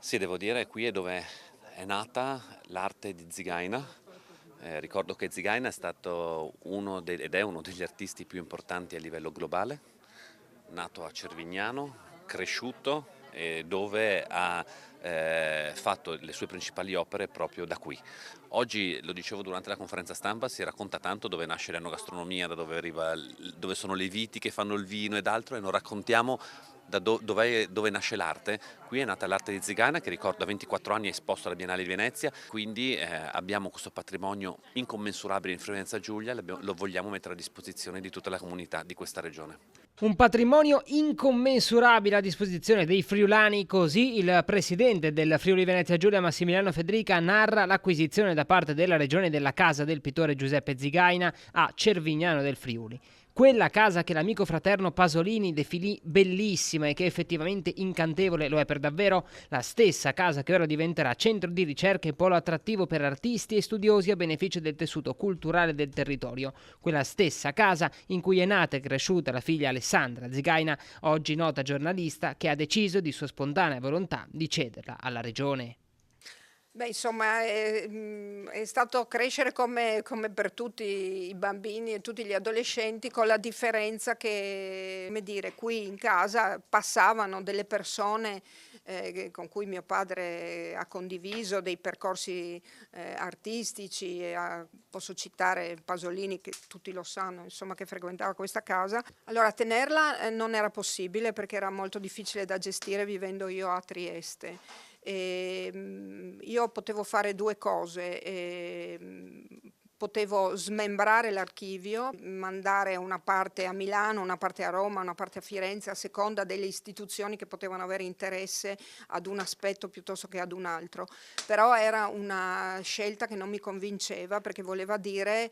Sì, devo dire, qui è dove è nata l'arte di Zigaina. Ricordo che Zigaina è stato ed è uno degli artisti più importanti a livello globale, nato a Cervignano, cresciuto e dove ha fatto le sue principali opere proprio da qui. Oggi, lo dicevo durante la conferenza stampa, si racconta tanto dove nasce l'enogastronomia, da dove arriva, dove sono le viti che fanno il vino ed altro, e non raccontiamo dove nasce l'arte. Qui è nata l'arte di Zigana, che ricordo a 24 anni è esposto alla Biennale di Venezia, quindi abbiamo questo patrimonio incommensurabile in Friuli Giulia, lo vogliamo mettere a disposizione di tutta la comunità di questa regione. Un patrimonio incommensurabile a disposizione dei friulani, così il presidente del Friuli Venezia Giulia Massimiliano Federica narra l'acquisizione da parte della regione della casa del pittore Giuseppe Zigaina a Cervignano del Friuli. Quella casa che l'amico fraterno Pasolini definì bellissima e che effettivamente incantevole lo è per davvero, la stessa casa che ora diventerà centro di ricerca e polo attrattivo per artisti e studiosi a beneficio del tessuto culturale del territorio. Quella stessa casa in cui è nata e cresciuta la figlia Alessandra Zigaina, oggi nota giornalista, che ha deciso di sua spontanea volontà di cederla alla regione. Beh, insomma, è stato crescere come per tutti i bambini e tutti gli adolescenti, con la differenza che, come dire, qui in casa passavano delle persone con cui mio padre ha condiviso dei percorsi artistici. Posso citare Pasolini, che tutti lo sanno, insomma, che frequentava questa casa. Allora, tenerla non era possibile perché era molto difficile da gestire vivendo io a Trieste. Io potevo fare due cose: potevo smembrare l'archivio, mandare una parte a Milano, una parte a Roma, una parte a Firenze, a seconda delle istituzioni che potevano avere interesse ad un aspetto piuttosto che ad un altro. Però era una scelta che non mi convinceva, perché voleva dire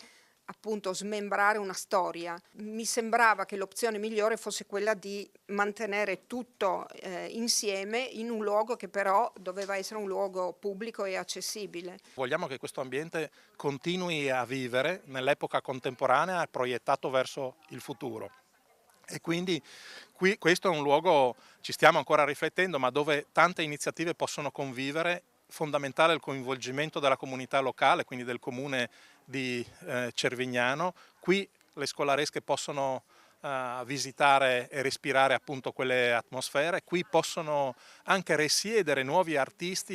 appunto smembrare una storia. Mi sembrava che l'opzione migliore fosse quella di mantenere tutto insieme in un luogo che però doveva essere un luogo pubblico e accessibile. Vogliamo che questo ambiente continui a vivere nell'epoca contemporanea, proiettato verso il futuro. E quindi questo è un luogo, ci stiamo ancora riflettendo, ma dove tante iniziative possono convivere. Fondamentale il coinvolgimento della comunità locale, quindi del comune di Cervignano. Qui le scolaresche possono visitare e respirare appunto quelle atmosfere. Qui possono anche risiedere nuovi artisti